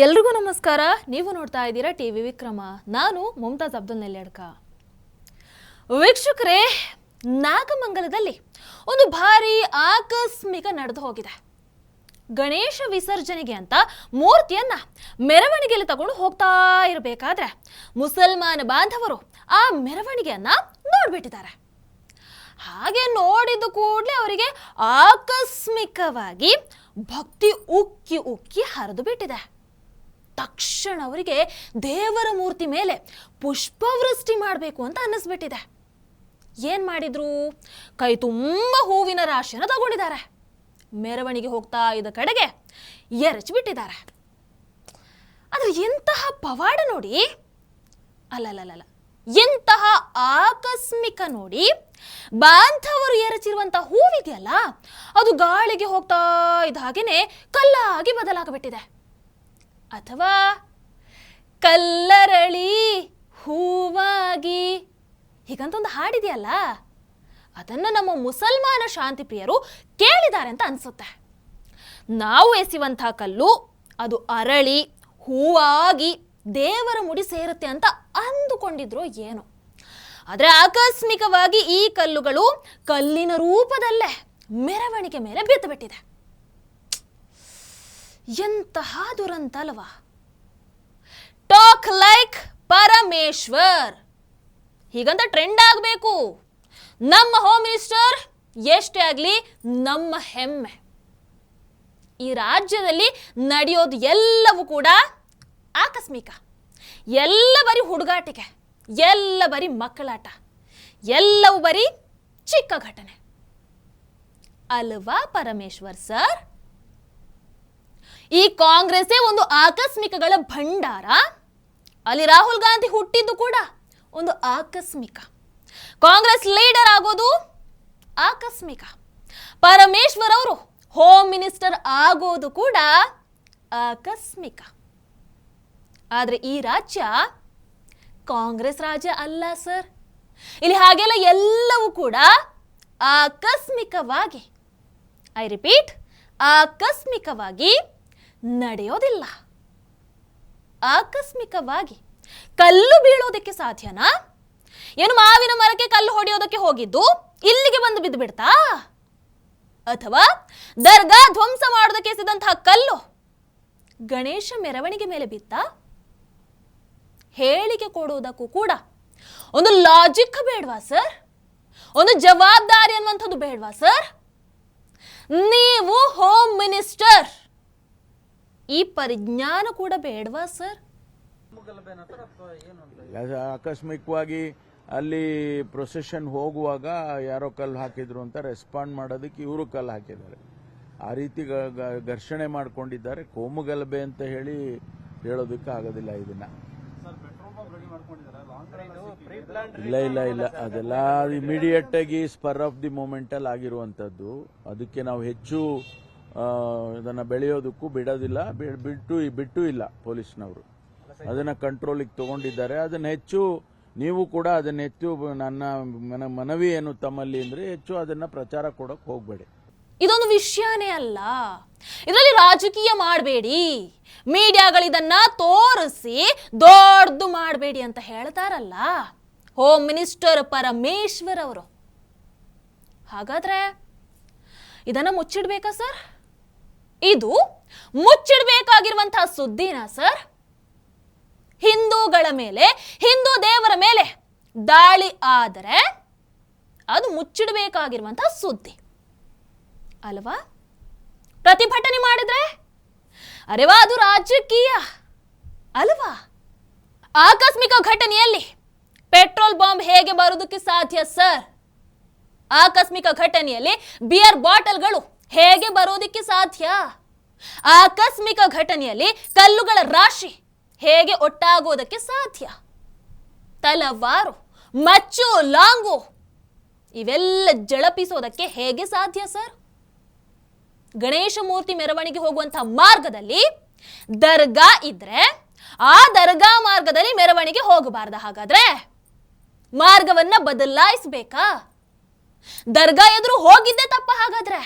ಎಲ್ರಿಗೂ ನಮಸ್ಕಾರ. ನೀವು ನೋಡ್ತಾ ಇದ್ದೀರಾ ಟಿವಿ ವಿಕ್ರಮ. ನಾನು ಮುಮ್ತಾಜ್ ಅಬ್ದುಲ್ ನೆಲ್ಯಡ್ಕ. ವೀಕ್ಷಕರೇ, ನಾಗಮಂಗಲದಲ್ಲಿ ಒಂದು ಭಾರಿ ಆಕಸ್ಮಿಕ ನಡೆದು ಹೋಗಿದೆ. ಗಣೇಶ ವಿಸರ್ಜನೆಗೆ ಅಂತ ಮೂರ್ತಿಯನ್ನ ಮೆರವಣಿಗೆಯಲ್ಲಿ ತಗೊಂಡು ಹೋಗ್ತಾ ಇರಬೇಕಾದ್ರೆ ಮುಸಲ್ಮಾನ ಬಾಂಧವರು ಆ ಮೆರವಣಿಗೆಯನ್ನ ನೋಡ್ಬಿಟ್ಟಿದ್ದಾರೆ. ಹಾಗೆ ನೋಡಿದ ಕೂಡಲೇ ಅವರಿಗೆ ಆಕಸ್ಮಿಕವಾಗಿ ಭಕ್ತಿ ಉಕ್ಕಿ ಉಕ್ಕಿ ಹರಿದು ಬಿಟ್ಟಿದೆ. ತಕ್ಷಣ ಅವರಿಗೆ ದೇವರ ಮೂರ್ತಿ ಮೇಲೆ ಪುಷ್ಪವೃಷ್ಟಿ ಮಾಡಬೇಕು ಅಂತ ಅನ್ನಿಸ್ಬಿಟ್ಟಿದೆ. ಏನ್ ಮಾಡಿದ್ರು? ಕೈ ತುಂಬ ಹೂವಿನ ರಾಶಿಯನ್ನು ತಗೊಂಡಿದ್ದಾರೆ. ಮೆರವಣಿಗೆ ಹೋಗ್ತಾ ಇದ್ದ ಕಡೆಗೆ ಎರಚಿಬಿಟ್ಟಿದ್ದಾರೆ. ಆದ್ರೆ ಎಂತಹ ಪವಾಡ ನೋಡಿ, ಅಲ್ಲಲ್ಲ ಎಂತಹ ಆಕಸ್ಮಿಕ ನೋಡಿ. ಬಾಂಧವರು ಎರಚಿರುವಂತಹ ಹೂವಿದೆಯಲ್ಲ, ಅದು ಗಾಳಿಗೆ ಹೋಗ್ತಾ ಇದ್ದ ಹಾಗೇನೆ ಕಲ್ಲಾಗಿ ಬದಲಾಗಬಿಟ್ಟಿದೆ. ಅಥವಾ ಕಲ್ಲರಳಿ ಹೂವಾಗಿ ಹೀಗಂತ ಒಂದು ಹಾಡಿದೆಯಲ್ಲ, ಅದನ್ನು ನಮ್ಮ ಮುಸಲ್ಮಾನ ಶಾಂತಿ ಪ್ರಿಯರು ಕೇಳಿದ್ದಾರೆ ಅಂತ ಅನ್ಸುತ್ತೆ. ನಾವು ಎಸೆಯುವಂತಹ ಕಲ್ಲು ಅದು ಅರಳಿ ಹೂವಾಗಿ ದೇವರ ಮುಡಿ ಸೇರುತ್ತೆ ಅಂತ ಅಂದುಕೊಂಡಿದ್ರು ಏನೋ. ಆದರೆ ಆಕಸ್ಮಿಕವಾಗಿ ಈ ಕಲ್ಲುಗಳು ಕಲ್ಲಿನ ರೂಪದಲ್ಲೇ ಮೆರವಣಿಗೆ ಮೇಲೆ ಬಿದ್ದು ಬಿಟ್ಟಿದೆ. ಎಂತಹ ದುರಂತ ಅಲ್ವಾ? ಟಾಕ್ ಲೈಕ್ ಪರಮೇಶ್ವರ್ ಹೀಗಂತ ಟ್ರೆಂಡ್ ಆಗಬೇಕು. ನಮ್ಮ ಹೋಮ್ ಮಿನಿಸ್ಟರ್ ಎಷ್ಟೇ ಆಗಲಿ ನಮ್ಮ ಹೆಮ್ಮೆ. ಈ ರಾಜ್ಯದಲ್ಲಿ ನಡೆಯೋದು ಎಲ್ಲವೂ ಕೂಡ ಆಕಸ್ಮಿಕ, ಎಲ್ಲ ಬರೀ ಹುಡುಗಾಟಿಕೆ, ಎಲ್ಲ ಬರೀ ಮಕ್ಕಳಾಟ, ಎಲ್ಲವೂ ಬರೀ ಚಿಕ್ಕ ಘಟನೆ ಅಲ್ವಾ ಪರಮೇಶ್ವರ್ ಸರ್? ಈ ಕಾಂಗ್ರೆಸ್ಸೇ ಒಂದು ಆಕಸ್ಮಿಕಗಳ ಭಂಡಾರ. ಅಲ್ಲಿ ರಾಹುಲ್ ಗಾಂಧಿ ಹುಟ್ಟಿದ್ದು ಕೂಡ ಒಂದು ಆಕಸ್ಮಿಕ. ಕಾಂಗ್ರೆಸ್ ಲೀಡರ್ ಆಗೋದು ಆಕಸ್ಮಿಕ. ಪರಮೇಶ್ವರ್ ಅವರು ಹೋಮ್ ಮಿನಿಸ್ಟರ್ ಆಗೋದು ಕೂಡ ಆಕಸ್ಮಿಕ. ಆದ್ರೆ ಈ ರಾಜ್ಯ ಕಾಂಗ್ರೆಸ್ ರಾಜ್ಯ ಅಲ್ಲ ಸರ್. ಇಲ್ಲಿ ಹಾಗೆಲ್ಲ ಎಲ್ಲವೂ ಕೂಡ ಆಕಸ್ಮಿಕವಾಗಿ, ಐ ರಿಪೀಟ್, ಆಕಸ್ಮಿಕವಾಗಿ ನಡೆಯೋದಿಲ್ಲ. ಆಕಸ್ಮಿಕವಾಗಿ ಕಲ್ಲು ಬೀಳೋದಕ್ಕೆ ಸಾಧ್ಯನಾ? ಏನು ಮಾವಿನ ಮರಕ್ಕೆ ಕಲ್ಲು ಹೊಡೆಯೋದಕ್ಕೆ ಹೋಗಿದ್ದು ಇಲ್ಲಿಗೆ ಬಂದು ಬಿದ್ದು ಬಿಡ್ತಾ? ಅಥವಾ ದರ್ಗಾ ಧ್ವಂಸ ಮಾಡೋದಕ್ಕೆ ಎಸೆದಂತಹ ಕಲ್ಲು ಗಣೇಶ ಮೆರವಣಿಗೆ ಮೇಲೆ ಬಿತ್ತ? ಹೇಳಿಕೆ ಕೊಡುವುದಕ್ಕೂ ಕೂಡ ಒಂದು ಲಾಜಿಕ್ ಬೇಡವಾ ಸರ್? ಒಂದು ಜವಾಬ್ದಾರಿ ಅನ್ನುವಂಥದ್ದು ಬೇಡವಾ ಸರ್? ನೀವು ಹೋಮ್ ಮಿನಿಸ್ಟರ್, ಈ ಪರಿಜ್ಞಾನ ಕೂಡ ಬೇಡವಾ ಸರ್? ಆಕಸ್ಮಿಕವಾಗಿ ಅಲ್ಲಿ ಪ್ರೊಸೆಷನ್ ಹೋಗುವಾಗ ಯಾರೋ ಕಲ್ಲು ಹಾಕಿದ್ರು ಅಂತ ರೆಸ್ಪಾಂಡ್ ಮಾಡೋದಕ್ಕೆ ಇವರು ಕಲ್ಲು ಹಾಕಿದ್ದಾರೆ. ಆ ರೀತಿ ಘರ್ಷಣೆ ಮಾಡ್ಕೊಂಡಿದ್ದಾರೆ. ಕೋಮುಗಲಭೆ ಅಂತ ಹೇಳೋದಕ್ಕೆ ಆಗೋದಿಲ್ಲ ಇದನ್ನ. ಇಲ್ಲ ಅದೆಲ್ಲ ಇಮಿಡಿಯೇಟ್ ಆಗಿ ಸ್ಪರ್ ಆಫ್ ದಿ ಮೂಮೆಂಟ್ ಅಲ್ಲಿ ಆಗಿರುವಂತದ್ದು. ಅದಕ್ಕೆ ನಾವು ಹೆಚ್ಚು ಇದನ್ನ ಬೆಳೆಯೋದಕ್ಕೂ ಬಿಡೋದಿಲ್ಲ, ಬಿಟ್ಟು ಇಲ್ಲ. ಪೊಲೀಸ್ನವರು ಅದನ್ನ ಕಂಟ್ರೋಲಿಗೆ ತಗೊಂಡಿದ್ದಾರೆ. ಅದನ್ನ ಹೆಚ್ಚು ನೀವು ಕೂಡ ಅದನ್ನ ಹೆಚ್ಚು ನನ್ನ ಮನವಿ ಏನು ತಮ್ಮಲ್ಲಿ ಅಂದ್ರೆ ಹೆಚ್ಚು ಅದನ್ನ ಪ್ರಚಾರ ಕೊಡಕ್ ಹೋಗ್ಬೇಡಿ. ಇದೊಂದು ವಿಷಯನೇ ಅಲ್ಲ, ಇದರಲ್ಲಿ ರಾಜಕೀಯ ಮಾಡಬೇಡಿ, ಮೀಡಿಯಾಗಳಿದನ್ನ ತೋರಿಸಿ ದೊಡ್ಡದು ಮಾಡಬೇಡಿ ಅಂತ ಹೇಳ್ತಾರಲ್ಲ ಹೋಮ್ ಮಿನಿಸ್ಟರ್ ಪರಮೇಶ್ವರ್ ಅವರು. ಹಾಗಾದ್ರೆ ಇದನ್ನ ಮುಚ್ಚಿಡ್ಬೇಕಾ ಸರ್? ಇದು ಮುಚ್ಚಿಡ್ಬೇಕಾಗಿರುವಂತಹ ಸುದ್ದಿನಾ ಸರ್? ಹಿಂದೂಗಳ ಮೇಲೆ, ಹಿಂದೂ ದೇವರ ಮೇಲೆ ದಾಳಿ ಆದರೆ ಅದು ಮುಚ್ಚಿಡಬೇಕಾಗಿರುವಂತಹ ಸುದ್ದಿ ಅಲ್ವಾ? ಪ್ರತಿಭಟನೆ ಮಾಡಿದ್ರೆ ಅರೆವಾ ಅದು ರಾಜಕೀಯ ಅಲ್ವಾ? ಆಕಸ್ಮಿಕ ಘಟನೆಯಲ್ಲಿ ಪೆಟ್ರೋಲ್ ಬಾಂಬ್ ಹೇಗೆ ಬರೋದಕ್ಕೆ ಸಾಧ್ಯ ಸರ್? ಆಕಸ್ಮಿಕ ಘಟನೆಯಲ್ಲಿ ಬಿಯರ್ ಬಾಟಲ್ಗಳು ಹೇಗೆ ಬರೋದಕ್ಕೆ ಸಾಧ್ಯ? ಆಕಸ್ಮಿಕ ಘಟನೆಯಲ್ಲಿ ಕಲ್ಲುಗಳ ರಾಶಿ ಹೇಗೆ ಒಟ್ಟಾಗೋದಕ್ಕೆ ಸಾಧ್ಯ? ತಲವಾರು, ಮಚ್ಚು, ಲಾಂಗು ಇವೆಲ್ಲ ಜಳಪಿಸೋದಕ್ಕೆ ಹೇಗೆ ಸಾಧ್ಯ ಸರ್? ಗಣೇಶ ಮೂರ್ತಿ ಮೆರವಣಿಗೆ ಹೋಗುವಂತಹ ಮಾರ್ಗದಲ್ಲಿ ದರ್ಗಾ ಇದ್ರೆ ಆ ದರ್ಗಾ ಮಾರ್ಗದಲ್ಲಿ ಮೆರವಣಿಗೆ ಹೋಗಬಾರ್ದ? ಹಾಗಾದ್ರೆ ಮಾರ್ಗವನ್ನ ಬದಲಾಯಿಸಬೇಕಾ? ದರ್ಗಾ ಎದುರು ಹೋಗಿದ್ದೆ ತಪ್ಪ? ಹಾಗಾದ್ರೆ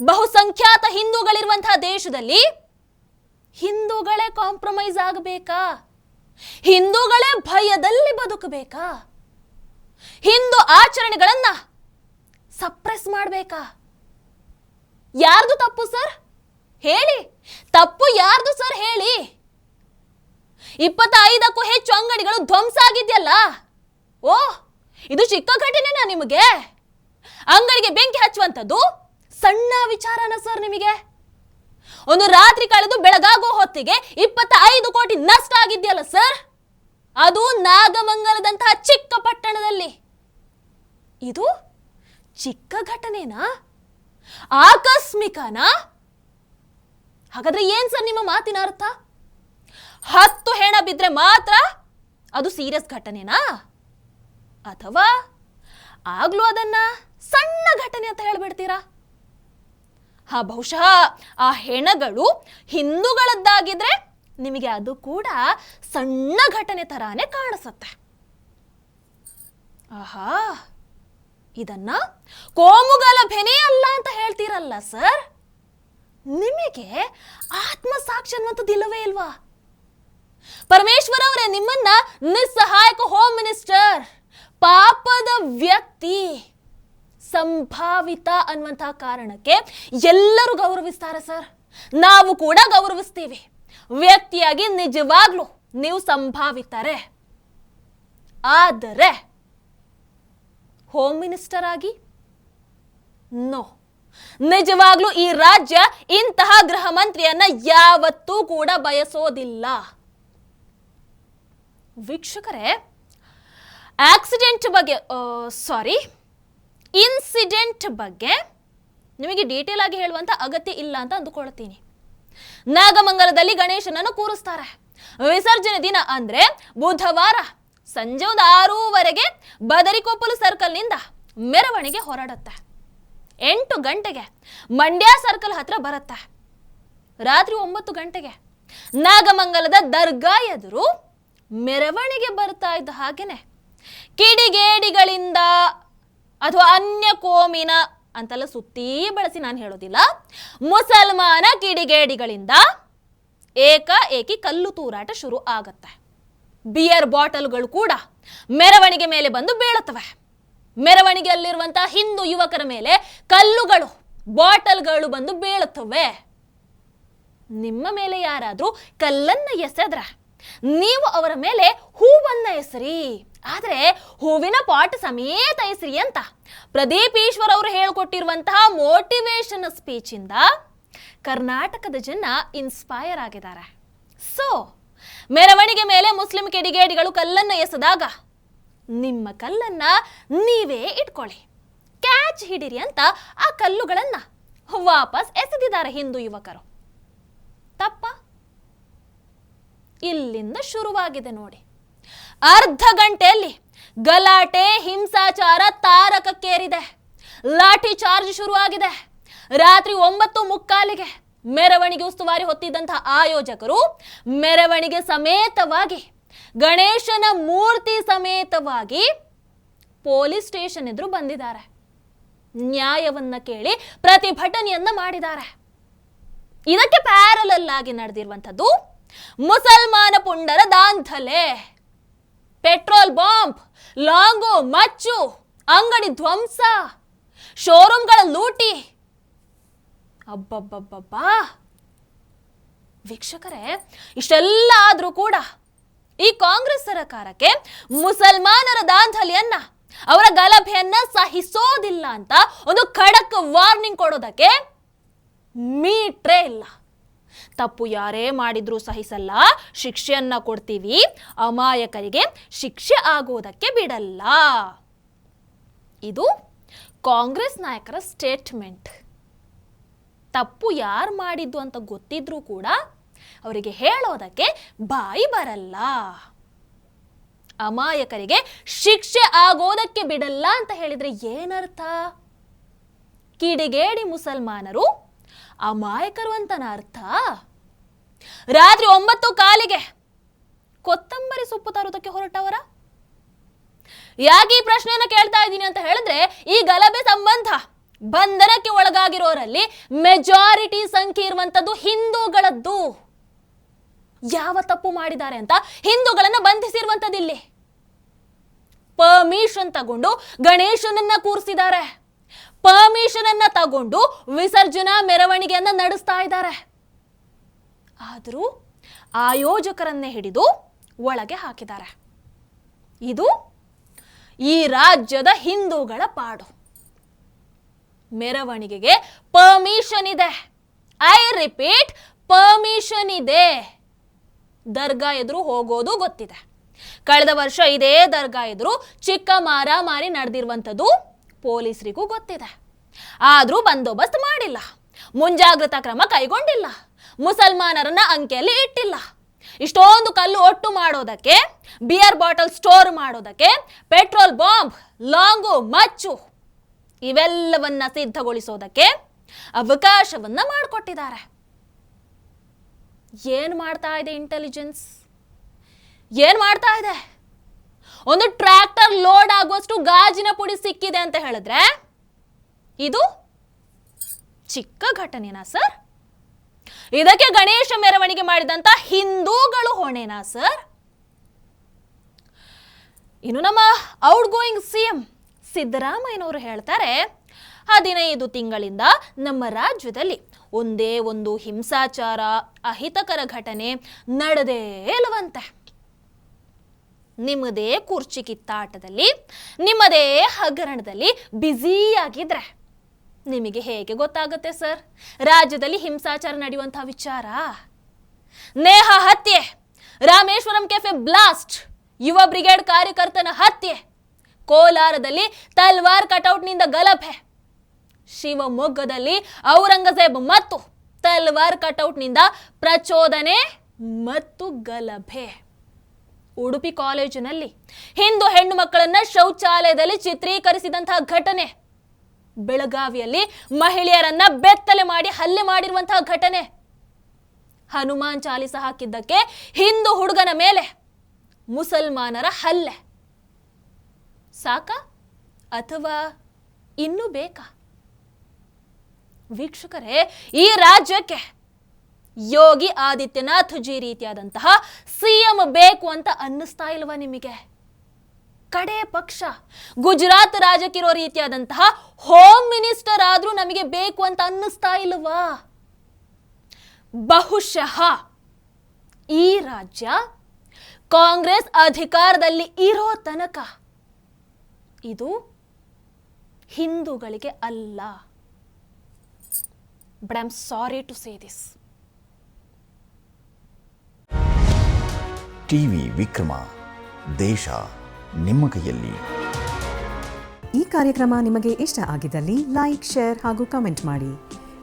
ಬಹುಸಂಖ್ಯಾತ ಹಿಂದೂಗಳಿರುವಂತಹ ದೇಶದಲ್ಲಿ ಹಿಂದೂ ಹಿಂದೂಗಳೇ ಕಾಂಪ್ರಮೈಸ್ ಆಗಬೇಕಾ? ಹಿಂದೂಗಳೇ ಭಯದಲ್ಲಿ ಬದುಕಬೇಕಾ? ಹಿಂದೂ ಆಚರಣೆಗಳನ್ನ ಸಪ್ರೆಸ್ ಮಾಡಬೇಕಾ? ಯಾರ್ದು ತಪ್ಪು ಸರ್ ಹೇಳಿ? ತಪ್ಪು ಯಾರ್ದು ಸರ್ ಹೇಳಿ? 25ಕ್ಕೂ ಹೆಚ್ಚು ಅಂಗಡಿಗಳು ಧ್ವಂಸ ಆಗಿದೆಯಲ್ಲ. ಓ, ಇದು ಚಿಕ್ಕ ಘಟನೆನಾ ನಿಮಗೆ? ಅಂಗಡಿಗೆ ಬೆಂಕಿ ಹಚ್ಚುವಂಥದ್ದು ಸಣ್ಣ ವಿಚಾರನ ಸರ್ ನಿಮಗೆ? ಒಂದು ರಾತ್ರಿ ಕಳೆದು ಬೆಳಗಾಗೋ ಹೊತ್ತಿಗೆ 25 ಕೋಟಿ ನಷ್ಟ ಆಗಿದೆಯಲ್ಲ ಸರ್, ಅದು ನಾಗಮಂಗಲದಂತಹ ಚಿಕ್ಕ ಪಟ್ಟಣದಲ್ಲಿ. ಇದು ಚಿಕ್ಕ ಘಟನೆನಾ? ಆಕಸ್ಮಿಕನಾ? ಹಾಗಾದ್ರೆ ಏನ್ ಸರ್ ನಿಮ್ಮ ಮಾತಿನ ಅರ್ಥ? 10 ಹೆಣ ಬಿದ್ರೆ ಮಾತ್ರ ಅದು ಸೀರಿಯಸ್ ಘಟನೆನಾ? ಅಥವಾ ಆಗ್ಲೂ ಅದನ್ನ ಸಣ್ಣ ಘಟನೆ ಅಂತ ಹೇಳ್ಬಿಡ್ತೀರಾ? ಬಹುಶಃ ಆ ಹೆಣಗಳು ಹಿಂದೂಗಳದ್ದಾಗಿದ್ರೆ ನಿಮಗೆ ಅದು ಕೂಡ ಸಣ್ಣ ಘಟನೆ ತರಾನೇ ಕಾಣಿಸುತ್ತೆ. ಆಹಾ, ಇದನ್ನ ಕೋಮುಗಲಭೆನೇ ಅಲ್ಲ ಅಂತ ಹೇಳ್ತೀರಲ್ಲ ಸರ್. ನಿಮಗೆ ಆತ್ಮಸಾಕ್ಷಿ ಅನ್ನುವಂಥದ್ದು ಇಲ್ಲವೇ ಇಲ್ವಾ? ಪರಮೇಶ್ವರ್ ಅವರೇ, ನಿಮ್ಮನ್ನ ನಿಸ್ಸಹಾಯಕ ಹೋಮ್ ಮಿನಿಸ್ಟರ್, ಪಾಪದ ವ್ಯಕ್ತಿ, ಸಂಭಾವಿತ ಅನ್ನುವಂತಹ ಕಾರಣಕ್ಕೆ ಎಲ್ಲರೂ ಗೌರವಿಸ್ತಾರೆ ಸರ್. ನಾವು ಕೂಡ ಗೌರವಿಸ್ತೀವಿ. ವ್ಯಕ್ತಿಯಾಗಿ ನಿಜವಾಗ್ಲೂ ನೀವು ಸಂಭಾವಿತರೇ. ಆದರೆ ಹೋಮ್ ಮಿನಿಸ್ಟರ್ ಆಗಿ ನೋ, ನಿಜವಾಗ್ಲೂ ಈ ರಾಜ್ಯ ಇಂತಹ ಗೃಹ ಮಂತ್ರಿಯನ್ನ ಯಾವತ್ತೂ ಕೂಡ ಬಯಸೋದಿಲ್ಲ. ವೀಕ್ಷಕರೇ, ಇನ್ಸಿಡೆಂಟ್ ಬಗ್ಗೆ ನಿಮಗೆ ಡೀಟೇಲ್ ಆಗಿ ಹೇಳುವಂತ ಅಗತ್ಯ ಇಲ್ಲ ಅಂತ ಅಂದುಕೊಳ್ತೀನಿ. ನಾಗಮಂಗಲದಲ್ಲಿ ಗಣೇಶನನ್ನು ಕೂರಿಸ್ತಾರೆ. ವಿಸರ್ಜನೆ ದಿನ ಅಂದ್ರೆ ಬುಧವಾರ ಸಂಜೆ 6:30 ಬದರಿಕೊಪ್ಪಲು ಸರ್ಕಲ್ನಿಂದ ಮೆರವಣಿಗೆ ಹೊರಡುತ್ತೆ. 8 ಗಂಟೆಗೆ ಮಂಡ್ಯ ಸರ್ಕಲ್ ಹತ್ರ ಬರುತ್ತೆ. ರಾತ್ರಿ 9 ಗಂಟೆಗೆ ನಾಗಮಂಗಲದ ದರ್ಗಾ ಎದುರು ಮೆರವಣಿಗೆ ಬರ್ತಾ ಇದ್ದ ಹಾಗೇನೆ ಕಿಡಿಗೇಡಿಗಳಿಂದ ಅಥವಾ ಅನ್ಯ ಕೋಮಿನ ಅಂತೆಲ್ಲ ಸುತ್ತಿ ಬಳಸಿ ನಾನು ಹೇಳೋದಿಲ್ಲ, ಮುಸಲ್ಮಾನ ಕಿಡಿಗೇಡಿಗಳಿಂದ ಏಕಾಏಕಿ ಕಲ್ಲು ತೂರಾಟ ಶುರು ಆಗತ್ತೆ. ಬಿಯರ್ ಬಾಟಲ್ಗಳು ಕೂಡ ಮೆರವಣಿಗೆ ಮೇಲೆ ಬಂದು ಬೀಳುತ್ತವೆ. ಮೆರವಣಿಗೆಯಲ್ಲಿರುವಂತಹ ಹಿಂದೂ ಯುವಕರ ಮೇಲೆ ಕಲ್ಲುಗಳು, ಬಾಟಲ್ಗಳು ಬಂದು ಬೀಳುತ್ತವೆ. ನಿಮ್ಮ ಮೇಲೆ ಯಾರಾದ್ರೂ ಕಲ್ಲನ್ನ ಎಸೆದ್ರೆ ನೀವು ಅವರ ಮೇಲೆ ಹೂವನ್ನ ಎಸರಿ, ಆದ್ರೆ ಹೂವಿನ ಪಾಟ್ ಸಮೇತ ಎಸರಿ ಅಂತ ಪ್ರದೀಪ್ ಈಶ್ವರ್ ಅವರು ಹೇಳಿಕೊಟ್ಟಿರುವಂತಹ ಮೋಟಿವೇಶನ್ ಸ್ಪೀಚ್ ಇಂದ ಕರ್ನಾಟಕದ ಜನ ಇನ್ಸ್ಪೈರ್ ಆಗಿದ್ದಾರೆ. ಸೊ ಮೆರವಣಿಗೆ ಮೇಲೆ ಮುಸ್ಲಿಂ ಕಿಡಿಗೇಡಿಗಳು ಕಲ್ಲನ್ನು ಎಸೆದಾಗ ನಿಮ್ಮ ಕಲ್ಲನ್ನ ನೀವೇ ಇಟ್ಕೊಳ್ಳಿ, ಕ್ಯಾಚ್ ಹಿಡಿರಿ ಅಂತ ಆ ಕಲ್ಲುಗಳನ್ನ ವಾಪಸ್ ಎಸೆದಿದ್ದಾರೆ ಹಿಂದೂ ಯುವಕರು. ತಪ್ಪ? ಇಲ್ಲಿಂದ ಶುರುವಾಗಿದೆ ನೋಡಿ. ಅರ್ಧ ಗಂಟೆಯಲ್ಲಿ ಗಲಾಟೆ, ಹಿಂಸಾಚಾರ ತಾರಕಕ್ಕೇರಿದೆ. ಲಾಠಿ ಚಾರ್ಜ್ ಶುರುವಾಗಿದೆ. ರಾತ್ರಿ 9:45 ಮೆರವಣಿಗೆ ಉಸ್ತುವಾರಿ ಹೊತ್ತಿದ್ದಂತಹ ಆಯೋಜಕರು ಮೆರವಣಿಗೆ ಸಮೇತವಾಗಿ, ಗಣೇಶನ ಮೂರ್ತಿ ಸಮೇತವಾಗಿ ಪೊಲೀಸ್ ಸ್ಟೇಷನ್ ಎದುರು ಬಂದಿದ್ದಾರೆ. ನ್ಯಾಯವನ್ನ ಕೇಳಿ ಪ್ರತಿಭಟನೆಯನ್ನ ಮಾಡಿದ್ದಾರೆ. ಇದಕ್ಕೆ ಪ್ಯಾರಲಲ್ ಆಗಿ ನಡೆದಿರುವಂಥದ್ದು ಮುಸಲ್ಮಾನ ಪುಂಡರ ದಾಂಧಲೆ, ಪೆಟ್ರೋಲ್ ಬಾಂಬ್, ಲಾಂಗು ಮಚ್ಚು, ಅಂಗಡಿ ಧ್ವಂಸ, ಶೋರೂಮ್ಗಳ ಲೂಟಿ. ಅಬ್ಬಬ್ಬಬ್ಬಬ್ಬಾ ವೀಕ್ಷಕರೇ, ಇಷ್ಟೆಲ್ಲ ಆದ್ರೂ ಕೂಡ ಈ ಕಾಂಗ್ರೆಸ್ ಸರ್ಕಾರಕ್ಕೆ ಮುಸಲ್ಮಾನರ ದಾಂಧಲೆಯನ್ನ, ಅವರ ಗಲಭೆಯನ್ನ ಸಹಿಸೋದಿಲ್ಲ ಅಂತ ಒಂದು ಖಡಕ್ ವಾರ್ನಿಂಗ್ ಕೊಡೋದಕ್ಕೆ ಮೀಟ್ರೇ ಇಲ್ಲ. ತಪ್ಪು ಯಾರೇ ಮಾಡಿದ್ರೂ ಸಹಿಸಲ್ಲ, ಶಿಕ್ಷೆಯನ್ನ ಕೊಡ್ತೀವಿ, ಅಮಾಯಕರಿಗೆ ಶಿಕ್ಷೆ ಆಗೋದಕ್ಕೆ ಬಿಡಲ್ಲ. ಇದು ಕಾಂಗ್ರೆಸ್ ನಾಯಕರ ಸ್ಟೇಟ್ಮೆಂಟ್. ತಪ್ಪು ಯಾರು ಮಾಡಿದ್ದು ಅಂತ ಗೊತ್ತಿದ್ರೂ ಕೂಡ ಅವರಿಗೆ ಹೇಳೋದಕ್ಕೆ ಬಾಯಿ ಬರಲ್ಲ. ಅಮಾಯಕರಿಗೆ ಶಿಕ್ಷೆ ಆಗೋದಕ್ಕೆ ಬಿಡಲ್ಲ ಅಂತ ಹೇಳಿದ್ರೆ ಏನರ್ಥ? ಕಿಡಿಗೇಡಿ ಮುಸಲ್ಮಾನರು ಅಮಾಯಕರು ಅಂತನ ಅರ್ಥ? ರಾತ್ರಿ 9:15 ಕೊತ್ತಂಬರಿ ಸೊಪ್ಪು ತರುವುದಕ್ಕೆ ಹೊರಟವರ? ಯಾಕೆ ಈ ಪ್ರಶ್ನೆಯನ್ನು ಕೇಳ್ತಾ ಇದ್ದೀನಿ ಅಂತ ಹೇಳಿದ್ರೆ, ಈ ಗಲಭೆ ಸಂಬಂಧ ಬಂಧನಕ್ಕೆ ಒಳಗಾಗಿರೋರಲ್ಲಿ ಮೆಜಾರಿಟಿ ಸಂಖ್ಯೆ ಇರುವಂತದ್ದು ಹಿಂದೂಗಳದ್ದು. ಯಾವ ತಪ್ಪು ಮಾಡಿದ್ದಾರೆ ಅಂತ ಹಿಂದೂಗಳನ್ನ ಬಂಧಿಸಿರುವಂತದಿಲ್ಲಿ. ಪರ್ಮಿಷನ್ ತಗೊಂಡು ಗಣೇಶನನ್ನ ಕೂರಿಸಿದ್ದಾರೆ, ಪರ್ಮಿಷನ್ ಅನ್ನ ತಗೊಂಡು ವಿಸರ್ಜನಾ ಮೆರವಣಿಗೆಯನ್ನ ನಡೆಸ್ತಾ ಇದ್ದಾರೆ. ಆದರೂ ಆಯೋಜಕರನ್ನೇ ಹಿಡಿದು ಒಳಗೆ ಹಾಕಿದ್ದಾರೆ. ಇದು ಈ ರಾಜ್ಯದ ಹಿಂದೂಗಳ ಪಾಡು. ಮೆರವಣಿಗೆಗೆ ಪರ್ಮಿಷನ್ ಇದೆ, ಐ ರಿಪೀಟ್ ಪರ್ಮಿಷನ್ ಇದೆ. ದರ್ಗಾ ಎದುರು ಹೋಗೋದು ಗೊತ್ತಿದೆ. ಕಳೆದ ವರ್ಷ ಇದೇ ದರ್ಗಾ ಎದುರು ಚಿಕ್ಕ ಮಾರಾಮಾರಿ ನಡೆದಿರುವಂಥದ್ದು ಪೊಲೀಸರಿಗೂ ಗೊತ್ತಿದೆ. ಆದರೂ ಬಂದೋಬಸ್ತ್ ಮಾಡಿಲ್ಲ, ಮುಂಜಾಗ್ರತಾ ಕ್ರಮ ಕೈಗೊಂಡಿಲ್ಲ, ಮುಸಲ್ಮಾನರನ್ನ ಅಂಕೆಯಲ್ಲಿ ಇಟ್ಟಿಲ್ಲ. ಇಷ್ಟೊಂದು ಕಲ್ಲು ಒಟ್ಟು ಮಾಡೋದಕ್ಕೆ, ಬಿಯರ್ ಬಾಟಲ್ ಸ್ಟೋರ್ ಮಾಡೋದಕ್ಕೆ, ಪೆಟ್ರೋಲ್ ಬಾಂಬ್, ಲಾಂಗು, ಮಚ್ಚು ಇವೆಲ್ಲವನ್ನ ಸಿದ್ಧಗೊಳಿಸೋದಕ್ಕೆ ಅವಕಾಶವನ್ನ ಮಾಡಿಕೊಟ್ಟಿದ್ದಾರೆ. ಏನ್ ಮಾಡ್ತಾ ಇದೆ ಇಂಟೆಲಿಜೆನ್ಸ್? ಏನ್ ಮಾಡ್ತಾ ಇದೆ? ಒಂದು ಟ್ರ್ಯಾಕ್ಟರ್ ಲೋಡ್ ಆಗುವಷ್ಟು ಗಾಜಿನ ಪುಡಿ ಸಿಕ್ಕಿದೆ ಅಂತ ಹೇಳಿದ್ರೆ ಇದು ಚಿಕ್ಕ ಘಟನೆನಾ ಸರ್? ಇದಕ್ಕೆ ಗಣೇಶ ಮೆರವಣಿಗೆ ಮಾಡಿದಂತ ಹಿಂದೂಗಳು ಹೊಣೆನಾ ಸರ್? ಇನ್ನು ನಮ್ಮ ಔಟ್ ಗೋಯಿಂಗ್ ಸಿಎಂ ಸಿದ್ದರಾಮಯ್ಯನವರು ಹೇಳ್ತಾರೆ, 15 ತಿಂಗಳಿಂದ ನಮ್ಮ ರಾಜ್ಯದಲ್ಲಿ ಒಂದೇ ಒಂದು ಹಿಂಸಾಚಾರ, ಅಹಿತಕರ ಘಟನೆ ನಡೆದೇ ಇಲ್ಲವಂತೆ. ನಿಮ್ಮದೇ ಕುರ್ಚಿ ಕಿತ್ತಾಟದಲ್ಲಿ, ನಿಮ್ಮದೇ ಹಗರಣದಲ್ಲಿ ಬ್ಯುಸಿಯಾಗಿದ್ರೆ ನಿಮಗೆ ಹೇಗೆ ಗೊತ್ತಾಗುತ್ತೆ ಸರ್ ರಾಜ್ಯದಲ್ಲಿ ಹಿಂಸಾಚಾರ ನಡೆಯುವಂತಹ ವಿಚಾರ? ನೇಹಾ ಹತ್ಯೆ, ರಾಮೇಶ್ವರಂ ಕೆಫೆ ಬ್ಲಾಸ್ಟ್, ಯುವ ಬ್ರಿಗೇಡ್ ಕಾರ್ಯಕರ್ತನ ಹತ್ಯೆ, ಕೋಲಾರದಲ್ಲಿ ತಲ್ವಾರ್ ಕಟೌಟ್ನಿಂದ ಗಲಭೆ, ಶಿವಮೊಗ್ಗದಲ್ಲಿ ಔರಂಗಜೇಬ್ ಮತ್ತು ತಲ್ವಾರ್ ಕಟೌಟ್ನಿಂದ ಪ್ರಚೋದನೆ ಮತ್ತು ಗಲಭೆ, ಉಡುಪಿ ಕಾಲೇಜಿನಲ್ಲಿ ಹಿಂದೂ ಹೆಣ್ಣು ಮಕ್ಕಳನ್ನ ಶೌಚಾಲಯದಲ್ಲಿ ಚಿತ್ರೀಕರಿಸಿದಂತಹ ಘಟನೆ, ಬೆಳಗಾವಿಯಲ್ಲಿ ಮಹಿಳೆಯರನ್ನ ಬೆತ್ತಲೆ ಮಾಡಿ ಹಲ್ಲೆ ಮಾಡಿರುವಂತಹ ಘಟನೆ, ಹನುಮಾನ್ ಚಾಲಿಸ ಹಾಕಿದ್ದಕ್ಕೆ ಹಿಂದೂ ಹುಡುಗನ ಮೇಲೆ ಮುಸಲ್ಮಾನರ ಹಲ್ಲೆ. ಸಾಕಾ ಅಥವಾ ಇನ್ನೂ ಬೇಕಾ? ವೀಕ್ಷಕರೇ, ಈ ರಾಜ್ಯಕ್ಕೆ ಯೋಗಿ ಆದಿತ್ಯನಾಥ್ ಜಿ ರೀತಿಯಾದಂತಹ ಸಿಎಂ ಬೇಕು ಅಂತ ಅನ್ನಿಸ್ತಾ ಇಲ್ವಾ ನಿಮಗೆ? ಕಡೆ ಪಕ್ಷ ಗುಜರಾತ್ ರಾಜ್ಯಕ್ಕಿರೋ ರೀತಿಯಾದಂತಹ ಹೋಮ್ ಮಿನಿಸ್ಟರ್ ಆದ್ರೂ ನಮಗೆ ಬೇಕು ಅಂತ ಅನ್ನಿಸ್ತಾ ಇಲ್ವಾ? ಬಹುಶಃ ಈ ರಾಜ್ಯ ಕಾಂಗ್ರೆಸ್ ಅಧಿಕಾರದಲ್ಲಿ ಇರೋ ತನಕ ಇದು ಹಿಂದೂಗಳಿಗೆ ಅಲ್ಲ. But I am sorry to say this. TV Vikrama, ದೇಶ ನಿಮ್ಮ ಕೈಯಲ್ಲಿ. ಈ ಕಾರ್ಯಕ್ರಮ ನಿಮಗೆ ಇಷ್ಟ ಆಗಿದ್ದಲ್ಲಿ ಲೈಕ್, ಶೇರ್ ಹಾಗೂ ಕಮೆಂಟ್ ಮಾಡಿ.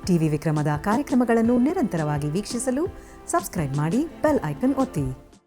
ಟಿವಿ ವಿಕ್ರಮದ ಕಾರ್ಯಕ್ರಮಗಳನ್ನು ನಿರಂತರವಾಗಿ ವೀಕ್ಷಿಸಲು ಸಬ್ಸ್ಕ್ರೈಬ್ ಮಾಡಿ, ಬೆಲ್ ಐಕನ್ ಒತ್ತಿ.